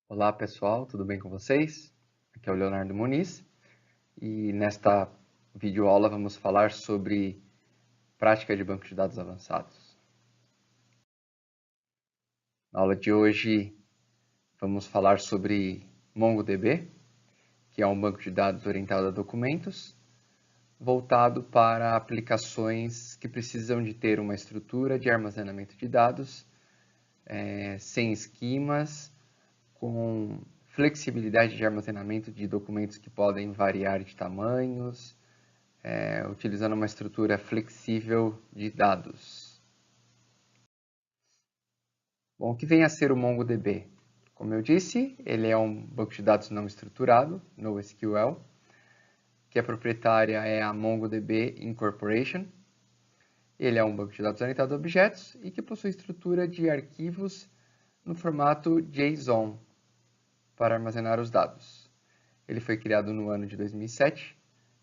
Olá pessoal, tudo bem com vocês? Aqui é o Leonardo Muniz e nesta videoaula vamos falar sobre prática de banco de dados avançados. Na aula de hoje vamos falar sobre MongoDB, que é um banco de dados orientado a documentos, voltado para aplicações que precisam de ter uma estrutura de armazenamento de dados, sem esquemas, com flexibilidade de armazenamento de documentos que podem variar de tamanhos, utilizando uma estrutura flexível de dados. Bom, o que vem a ser o MongoDB? Como eu disse, ele é um banco de dados não estruturado, NoSQL, que a proprietária é a MongoDB Incorporation. Ele é um banco de dados orientado a objetos e que possui estrutura de arquivos no formato JSON para armazenar os dados. Ele foi criado no ano de 2007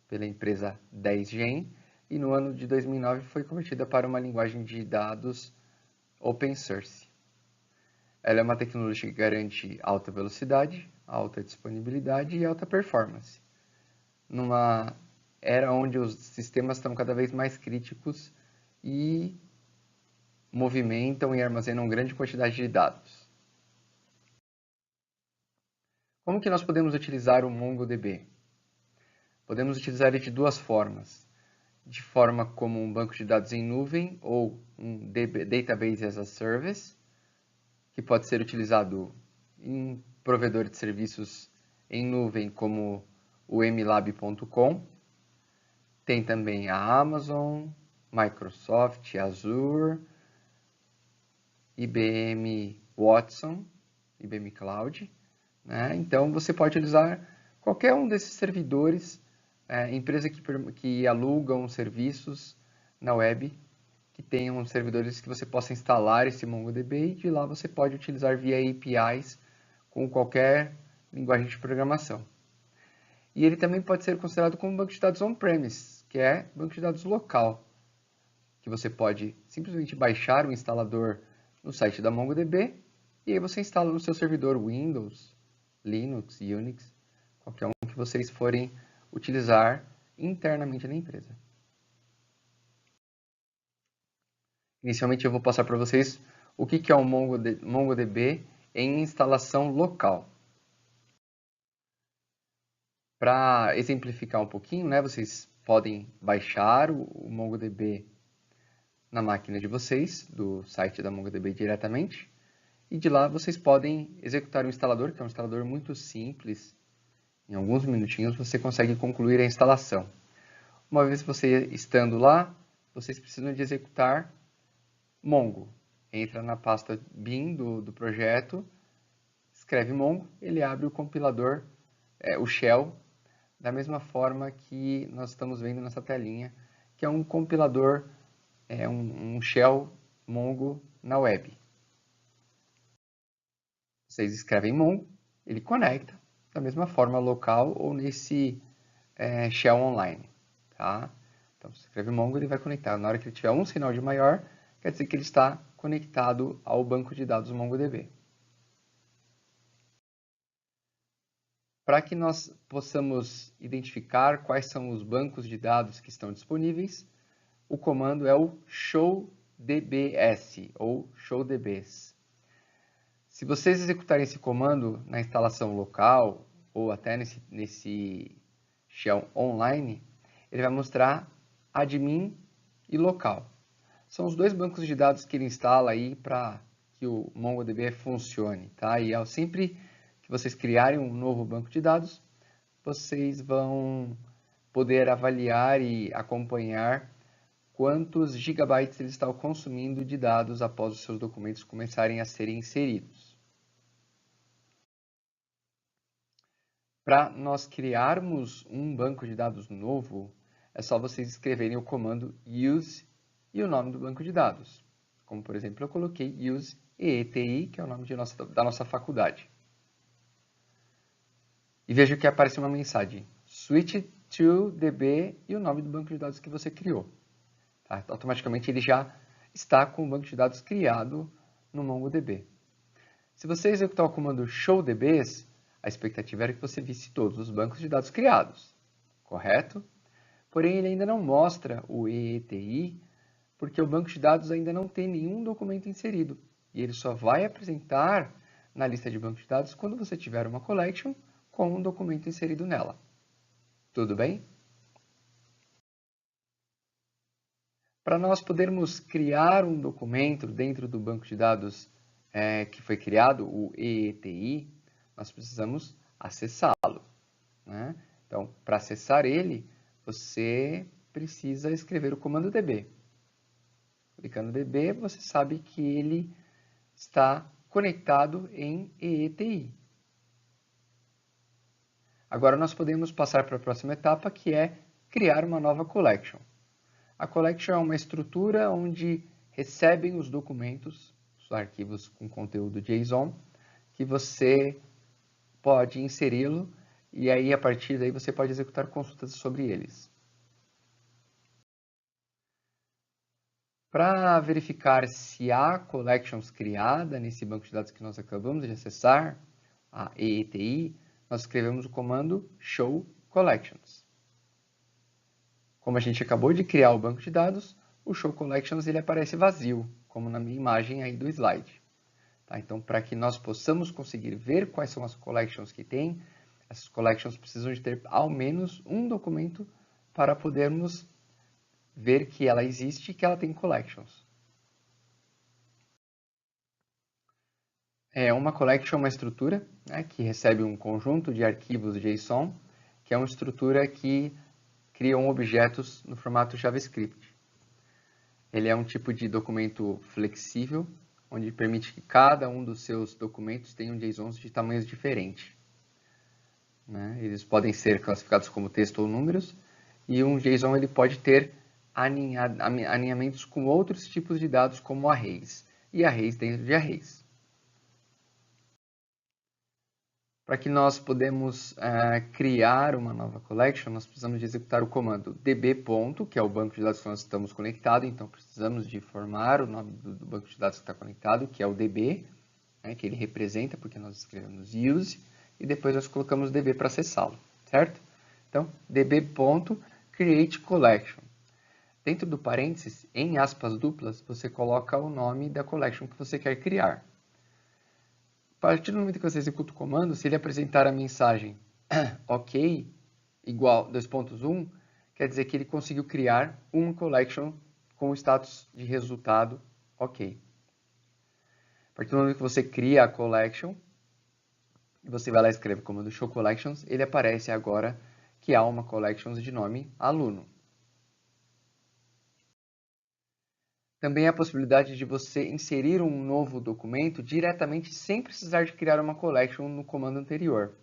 pela empresa 10Gen e no ano de 2009 foi convertida para uma linguagem de dados open source. Ela é uma tecnologia que garante alta velocidade, alta disponibilidade e alta performance. Numa era onde os sistemas estão cada vez mais críticos e movimentam e armazenam grande quantidade de dados. Como que nós podemos utilizar o MongoDB? Podemos utilizar ele de duas formas. De forma como um banco de dados em nuvem ou um Database as a Service, que pode ser utilizado em provedor de serviços em nuvem como o mlab.com. Tem também a Amazon, Microsoft, Azure, IBM Watson, IBM Cloud. Né? Então, você pode utilizar qualquer um desses servidores, empresas que alugam serviços na web, que tenham servidores que você possa instalar esse MongoDB e de lá você pode utilizar via APIs com qualquer linguagem de programação. E ele também pode ser considerado como banco de dados on-premise, que é banco de dados local, que você pode simplesmente baixar o instalador no site da MongoDB e aí você instala no seu servidor Windows, Linux, Unix, qualquer um que vocês forem utilizar internamente na empresa. Inicialmente eu vou passar para vocês o que é o MongoDB em instalação local. Para exemplificar um pouquinho, né, vocês podem baixar o MongoDB na máquina de vocês, do site da MongoDB diretamente, e de lá vocês podem executar o instalador, que é um instalador muito simples. Em alguns minutinhos você consegue concluir a instalação. Uma vez você estando lá, vocês precisam de executar Mongo. Entra na pasta bin do projeto, escreve Mongo, ele abre o compilador, o shell, da mesma forma que nós estamos vendo nessa telinha, que é um compilador, um shell Mongo na web. Vocês escrevem Mongo, ele conecta, da mesma forma local ou nesse shell online. Tá? Então, você escreve Mongo, ele vai conectar. Na hora que ele tiver um sinal de maior, quer dizer que ele está conectado ao banco de dados MongoDB. Para que nós possamos identificar quais são os bancos de dados que estão disponíveis, o comando é o showdbs ou showdbs. Se vocês executarem esse comando na instalação local ou até nesse shell online, ele vai mostrar admin e local. São os dois bancos de dados que ele instala aí para que o MongoDB funcione, tá? E sempre que vocês criarem um novo banco de dados, vocês vão poder avaliar e acompanhar quantos gigabytes ele está consumindo de dados após os seus documentos começarem a serem inseridos. Para nós criarmos um banco de dados novo, é só vocês escreverem o comando use e o nome do banco de dados. Como, por exemplo, eu coloquei use EETI, que é o nome da nossa faculdade. E veja que aparece uma mensagem, switch to DB e o nome do banco de dados que você criou. Tá? Automaticamente ele já está com o banco de dados criado no MongoDB. Se você executar o comando showDBs, a expectativa era que você visse todos os bancos de dados criados, correto? Porém, ele ainda não mostra o EETI, porque o banco de dados ainda não tem nenhum documento inserido. E ele só vai apresentar na lista de banco de dados quando você tiver uma collection com um documento inserido nela. Tudo bem? Para nós podermos criar um documento dentro do banco de dados que foi criado, o EETI, nós precisamos acessá-lo, né? Então, para acessar ele, você precisa escrever o comando DB. Clicando no DB, você sabe que ele está conectado em EETI. Agora nós podemos passar para a próxima etapa, que é criar uma nova collection. A collection é uma estrutura onde recebem os documentos, os arquivos com conteúdo JSON, que você pode inseri-lo e aí a partir daí você pode executar consultas sobre eles. Para verificar se há collections criada nesse banco de dados que nós acabamos de acessar, a EETI, nós escrevemos o comando show collections. Como a gente acabou de criar o banco de dados, o show collections ele aparece vazio, como na minha imagem aí do slide. Tá? Então, para que nós possamos conseguir ver quais são as collections que tem, essas collections precisam de ter ao menos um documento para podermos ver que ela existe e que ela tem collections. Uma collection é uma estrutura, né, que recebe um conjunto de arquivos JSON, que é uma estrutura que criam objetos no formato JavaScript. Ele é um tipo de documento flexível, onde permite que cada um dos seus documentos tenha JSONs de tamanhos diferentes. Né? Eles podem ser classificados como texto ou números, e um JSON ele pode ter alinhamentos com outros tipos de dados, como arrays, e arrays dentro de arrays. Para que nós podemos criar uma nova collection, nós precisamos de executar o comando db. Que é o banco de dados que nós estamos conectados, então precisamos de formar o nome do banco de dados que está conectado, que é o db, né, que ele representa, porque nós escrevemos use, e depois nós colocamos db para acessá-lo, certo? Então, db.createCollection. Dentro do parênteses, em aspas duplas, você coloca o nome da collection que você quer criar. A partir do momento que você executa o comando, se ele apresentar a mensagem OK, igual 2.1, quer dizer que ele conseguiu criar uma collection com o status de resultado OK. A partir do momento que você cria a collection, e você vai lá e escreve o comando show collections, ele aparece agora que há uma collection de nome aluno. Também há a possibilidade de você inserir um novo documento diretamente sem precisar de criar uma collection no comando anterior.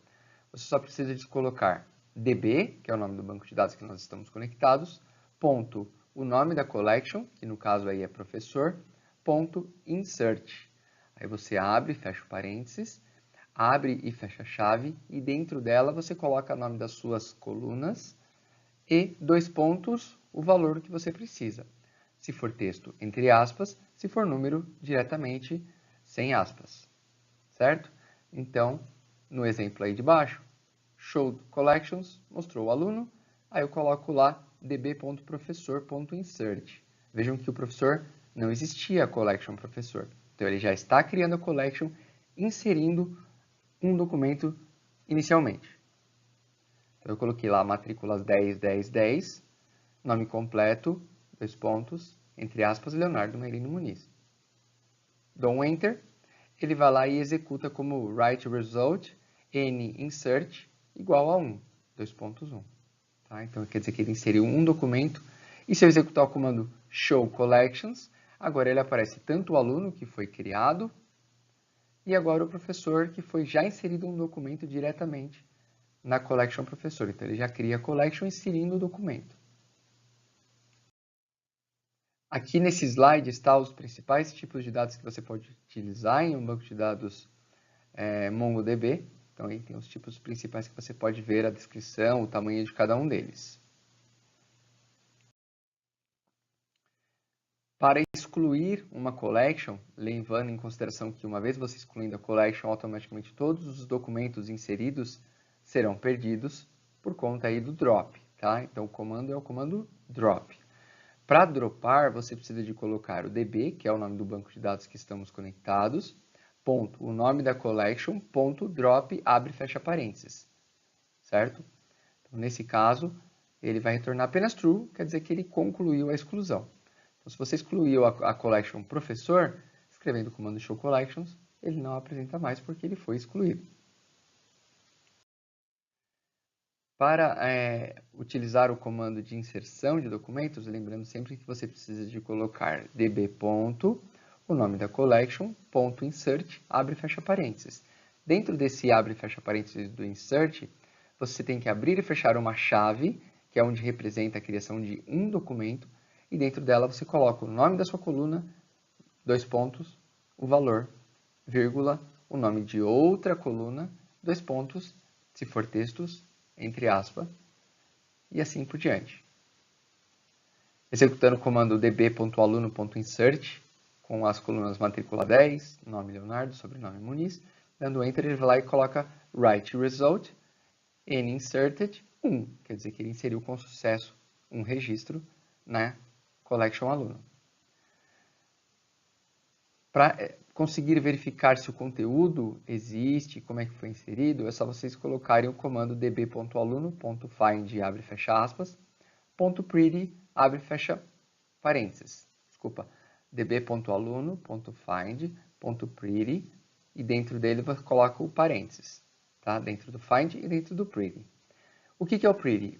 Você só precisa de colocar db, que é o nome do banco de dados que nós estamos conectados, ponto, o nome da collection, que no caso aí é professor, ponto, insert. Aí você abre e fecha o parênteses, abre e fecha a chave, e dentro dela você coloca o nome das suas colunas e, dois pontos, o valor que você precisa. Se for texto, entre aspas, se for número, diretamente, sem aspas, certo? Então, no exemplo aí de baixo, show collections, mostrou o aluno, aí eu coloco lá db.professor.insert. Vejam que o professor não existia a collection professor. Então, ele já está criando a collection, inserindo um documento inicialmente. Então, eu coloquei lá matrículas 10, 10, 10, nome completo, dois pontos, entre aspas, Leonardo Mairino Muniz. Dou um Enter, ele vai lá e executa como write result n insert igual a 1, 2.1. Tá? Então, quer dizer que ele inseriu um documento, e se eu executar o comando show collections, agora ele aparece tanto o aluno, que foi criado, e agora o professor, que foi já inserido um documento diretamente na collection professor. Então, ele já cria a collection inserindo o documento. Aqui nesse slide estão os principais tipos de dados que você pode utilizar em um banco de dados MongoDB. Então, aí tem os tipos principais que você pode ver a descrição, o tamanho de cada um deles. Para excluir uma collection, levando em consideração que uma vez você excluindo a collection, automaticamente todos os documentos inseridos serão perdidos por conta aí do drop, tá? Então o comando é o comando drop. Para dropar, você precisa de colocar o DB, que é o nome do banco de dados que estamos conectados, ponto, o nome da collection, ponto, drop, abre e fecha parênteses, certo? Então, nesse caso, ele vai retornar apenas true, quer dizer que ele concluiu a exclusão. Então, se você excluiu a collection professor, escrevendo o comando show collections, ele não apresenta mais porque ele foi excluído. Para utilizar o comando de inserção de documentos, lembrando sempre que você precisa de colocar db ponto, o nome da collection, ponto insert, abre e fecha parênteses. Dentro desse abre e fecha parênteses do insert, você tem que abrir e fechar uma chave, que é onde representa a criação de um documento, e dentro dela você coloca o nome da sua coluna, dois pontos, o valor, vírgula, o nome de outra coluna, dois pontos, se for textos, entre aspas, e assim por diante. Executando o comando db.aluno.insert, com as colunas matrícula 10, nome Leonardo, sobrenome Muniz, dando Enter, ele vai lá e coloca write result, n inserted 1, quer dizer que ele inseriu com sucesso um registro na collection aluno. Para conseguir verificar se o conteúdo existe, como é que foi inserido, é só vocês colocarem o comando db.aluno.find, abre e fecha aspas, .pretty, abre e fecha parênteses. Desculpa, db.aluno.find, .pretty, e dentro dele você coloca o parênteses, tá? Dentro do find e dentro do pretty. O que é o pretty?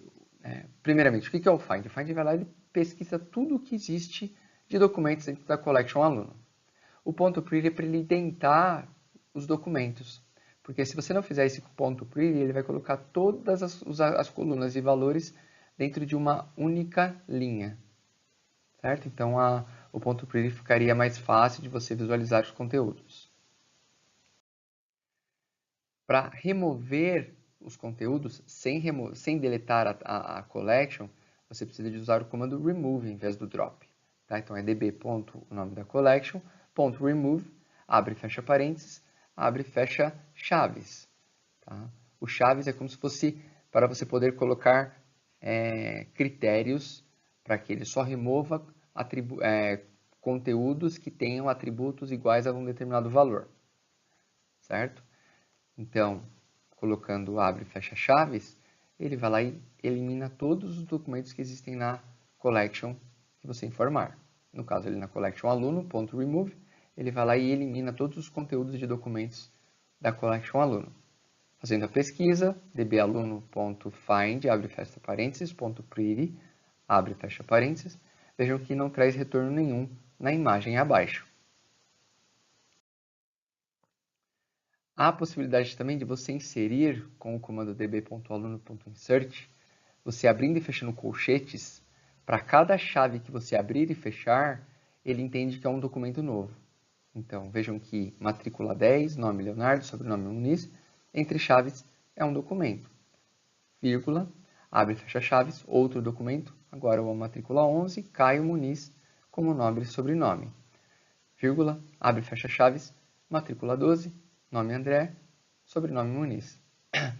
Primeiramente, o que é o find? O find vai lá e pesquisa tudo o que existe de documentos dentro da collection aluno. O ponto .pretty é para ele identar os documentos, porque se você não fizer esse ponto .pretty, ele vai colocar todas as colunas e valores dentro de uma única linha, certo? Então, o ponto .pretty ficaria mais fácil de você visualizar os conteúdos. Para remover os conteúdos, sem deletar a collection, você precisa de usar o comando remove em vez do drop. Tá? Então, é db. O nome da collection, .remove, abre e fecha parênteses, abre e fecha chaves. Tá? O chaves é como se fosse para você poder colocar critérios para que ele só remova conteúdos que tenham atributos iguais a um determinado valor. Certo? Então, colocando abre e fecha chaves, ele vai lá e elimina todos os documentos que existem na collection que você informar. No caso, ele na collection aluno.remove, ele vai lá e elimina todos os conteúdos de documentos da collection aluno. Fazendo a pesquisa, dbaluno.find, abre e fecha parênteses, .pretty, abre e fecha parênteses, vejam que não traz retorno nenhum na imagem abaixo. Há a possibilidade também de você inserir com o comando db.aluno.insert, você abrindo e fechando colchetes, para cada chave que você abrir e fechar, ele entende que é um documento novo. Então, vejam que matrícula 10, nome Leonardo, sobrenome Muniz, entre chaves é um documento. Vírgula, abre e fecha chaves, outro documento, agora a matrícula 11, Caio Muniz, como nome e sobrenome. Vírgula, abre e fecha chaves, matrícula 12, nome André, sobrenome Muniz.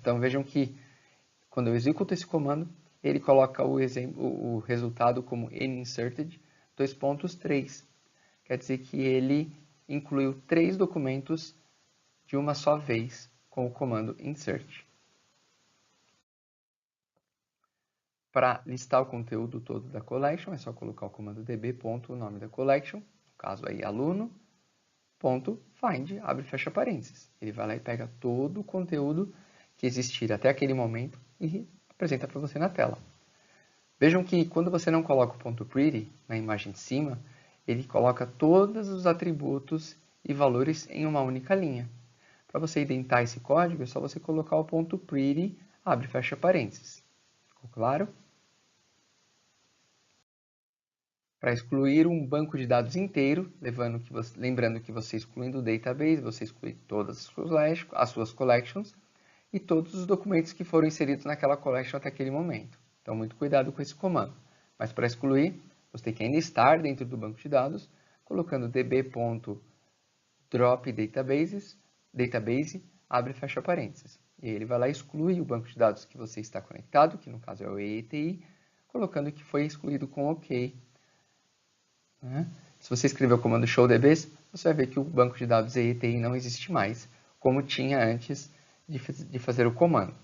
Então, vejam que quando eu executo esse comando, ele coloca o resultado como ninserted, 2.3. Quer dizer que ele incluiu 3 documentos de uma só vez com o comando insert. Para listar o conteúdo todo da collection, é só colocar o comando db. O nome da collection, no caso aí aluno, .find, abre e fecha parênteses. Ele vai lá e pega todo o conteúdo que existir até aquele momento e apresenta para você na tela. Vejam que quando você não coloca o ponto .pretty na imagem de cima, ele coloca todos os atributos e valores em uma única linha. Para você identar esse código, é só você colocar o ponto .pretty, abre e fecha parênteses. Ficou claro? Para excluir um banco de dados inteiro, lembrando que você excluindo o database, você exclui todas as suas collections e todos os documentos que foram inseridos naquela collection até aquele momento. Então, muito cuidado com esse comando. Mas para excluir, você tem que ainda estar dentro do banco de dados, colocando db.dropDatabase, abre e fecha parênteses. E aí ele vai lá e exclui o banco de dados que você está conectado, que no caso é o EETI, colocando que foi excluído com OK. Se você escrever o comando showDBs, você vai ver que o banco de dados EETI não existe mais, como tinha antes de fazer o comando.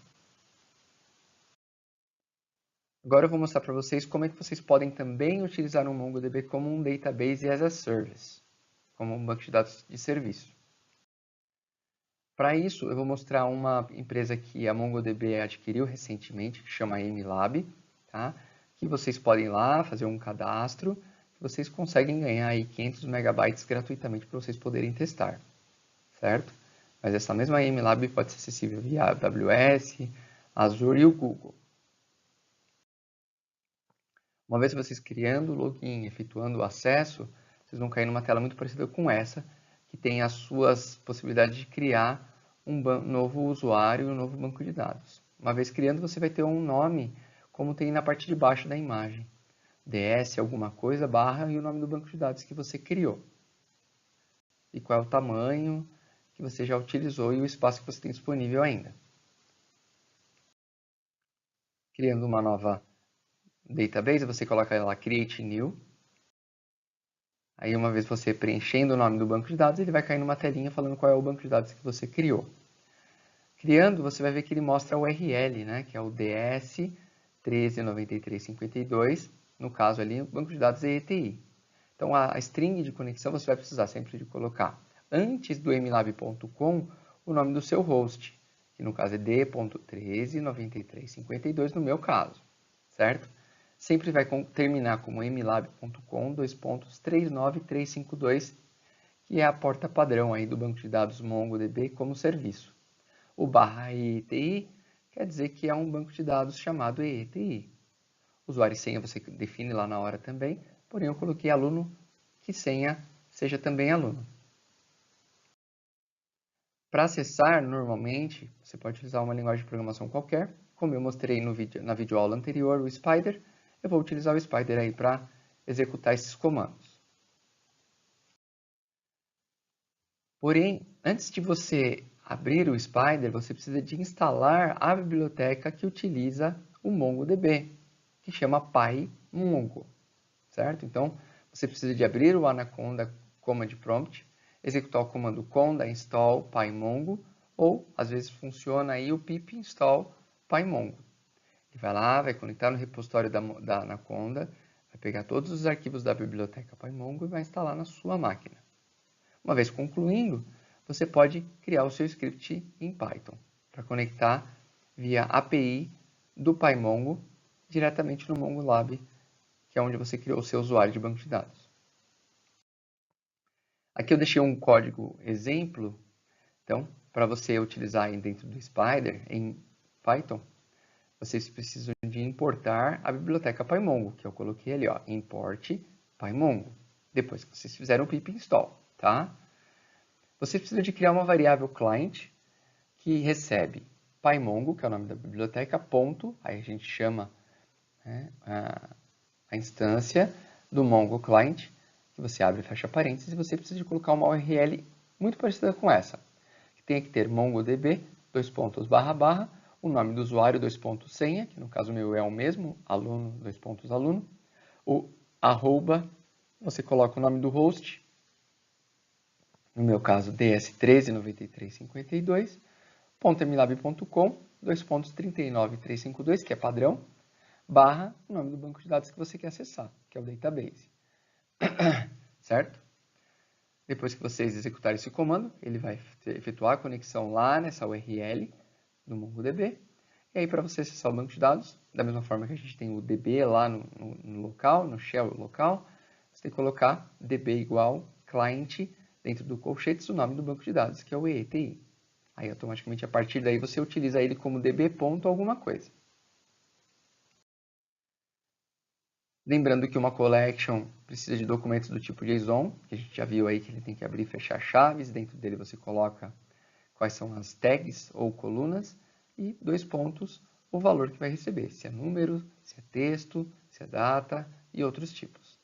Agora eu vou mostrar para vocês como é que vocês podem também utilizar o MongoDB como um Database as a Service, como um banco de dados de serviço. Para isso, eu vou mostrar uma empresa que a MongoDB adquiriu recentemente, que chama MLab, tá? Que vocês podem ir lá fazer um cadastro, vocês conseguem ganhar aí 500 megabytes gratuitamente para vocês poderem testar, certo? Mas essa mesma MLab pode ser acessível via AWS, Azure e o Google. Uma vez vocês criando o login, efetuando o acesso, vocês vão cair numa tela muito parecida com essa, que tem as suas possibilidades de criar um novo usuário e um novo banco de dados. Uma vez criando, você vai ter um nome, como tem na parte de baixo da imagem. DS alguma coisa, barra e o nome do banco de dados que você criou. E qual é o tamanho que você já utilizou e o espaço que você tem disponível ainda. Criando uma nova database, você coloca lá Create New. Aí, uma vez você preenchendo o nome do banco de dados, ele vai cair numa telinha falando qual é o banco de dados que você criou. Criando, você vai ver que ele mostra o URL, né, que é o DS 139352, no caso ali, o banco de dados EETI. Então, a string de conexão você vai precisar sempre de colocar antes do mlab.com o nome do seu host, que no caso é d.139352 no meu caso, certo? Sempre vai terminar como mlab.com 39352, que é a porta padrão aí do banco de dados MongoDB como serviço. O barra EETI quer dizer que é um banco de dados chamado EETI. Usuário e senha você define lá na hora também, porém eu coloquei aluno que senha seja também aluno. Para acessar, normalmente, você pode utilizar uma linguagem de programação qualquer, como eu mostrei na videoaula anterior, o Spider. Eu vou utilizar o Spider aí para executar esses comandos. Porém, antes de você abrir o Spider, você precisa de instalar a biblioteca que utiliza o MongoDB, que chama PyMongo, certo? Então, você precisa de abrir o Anaconda Command Prompt, executar o comando conda install pymongo, ou, às vezes, funciona aí o pip install pymongo. Ele vai lá, vai conectar no repositório da Anaconda, vai pegar todos os arquivos da biblioteca pymongo e vai instalar na sua máquina. Uma vez concluindo, você pode criar o seu script em Python para conectar via API do PyMongo diretamente no MongoLab, que é onde você criou o seu usuário de banco de dados. Aqui eu deixei um código exemplo, então, para você utilizar aí dentro do Spider em Python, vocês precisam de importar a biblioteca PyMongo, que eu coloquei ali, ó, import PyMongo, depois que vocês fizeram o pip install, tá? Você precisa de criar uma variável client que recebe PyMongo, que é o nome da biblioteca, ponto, aí a gente chama, né, a instância do Mongo client, que você abre e fecha parênteses, e você precisa de colocar uma URL muito parecida com essa, que tem que ter MongoDB, o nome do usuário, senha, que no caso meu é o mesmo, aluno, aluno, o arroba, você coloca o nome do host, no meu caso ds139352, .mlab.com, 399352, que é padrão, barra o nome do banco de dados que você quer acessar, que é o database. Certo? Depois que vocês executarem esse comando, ele vai efetuar a conexão lá nessa URL do MongoDB. E aí, para você acessar o banco de dados, da mesma forma que a gente tem o DB lá no local, no shell local, você tem que colocar DB igual client dentro do colchetes o nome do banco de dados, que é o EETI. Aí, automaticamente, a partir daí, você utiliza ele como db ponto alguma coisa. Lembrando que uma collection precisa de documentos do tipo JSON, que a gente já viu aí que ele tem que abrir e fechar chaves. Dentro dele você coloca quais são as tags ou colunas e 2 pontos, o valor que vai receber, se é número, se é texto, se é data e outros tipos.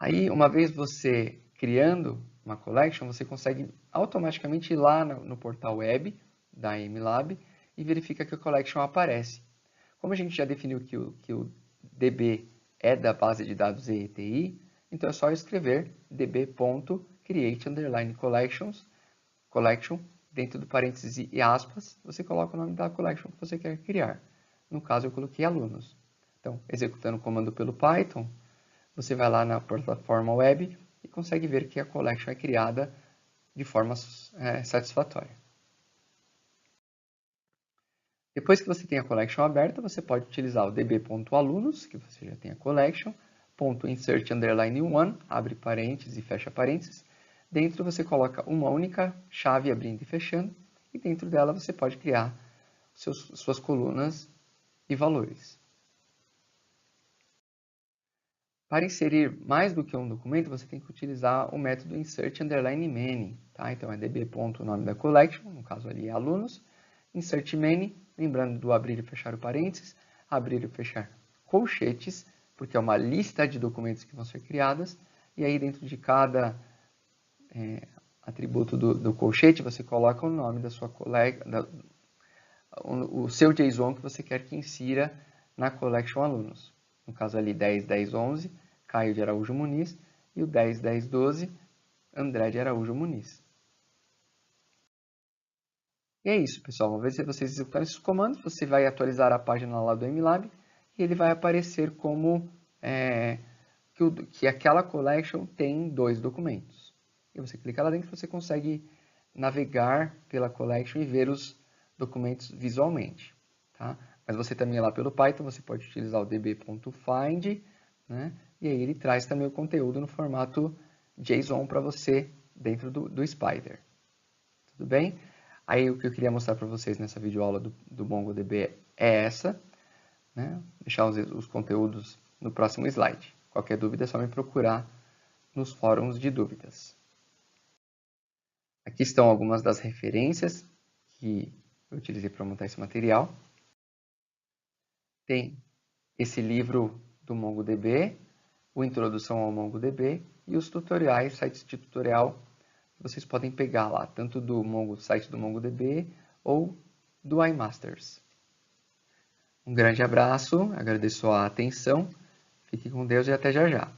Aí, uma vez você criando uma collection, você consegue automaticamente ir lá no portal web da MLab e verifica que a collection aparece. Como a gente já definiu que o DB é da base de dados ETI, então é só escrever db.create_collection, dentro do parênteses e aspas, você coloca o nome da collection que você quer criar. No caso, eu coloquei alunos. Então, executando o comando pelo Python, você vai lá na plataforma web e consegue ver que a collection é criada de forma satisfatória. Depois que você tem a collection aberta, você pode utilizar o db.alunos, que você já tem a collection, .insert_one, abre parênteses e fecha parênteses. Dentro você coloca uma única chave abrindo e fechando, e dentro dela você pode criar suas colunas e valores. Para inserir mais do que um documento, você tem que utilizar o método insert_many. Tá? Então é db.nome da collection, no caso ali é alunos, insert many, lembrando do abrir e fechar o parênteses, abrir e fechar colchetes, porque é uma lista de documentos que vão ser criadas, e aí dentro de cada atributo do colchete, você coloca o nome da sua colega, o seu JSON que você quer que insira na collection alunos. No caso ali 10, 10, 11, Caio de Araújo Muniz, e o 10, 10, 12, André de Araújo Muniz. E é isso, pessoal. Uma vez que vocês executarem esses comandos, você vai atualizar a página lá do MLab e ele vai aparecer como que aquela collection tem 2 documentos. E você clica lá dentro e você consegue navegar pela collection e ver os documentos visualmente. Tá? Mas você também lá pelo Python, você pode utilizar o db.find, né? E aí ele traz também o conteúdo no formato JSON para você dentro do Spider. Tudo bem? Aí o que eu queria mostrar para vocês nessa videoaula do MongoDB é essa, né? Deixar os conteúdos no próximo slide. Qualquer dúvida é só me procurar nos fóruns de dúvidas. Aqui estão algumas das referências que eu utilizei para montar esse material. Tem esse livro do MongoDB, o Introdução ao MongoDB e os tutoriais, sites de tutorial que vocês podem pegar lá, tanto do site do MongoDB ou do iMasters. Um grande abraço, agradeço a atenção, fique com Deus e até já já.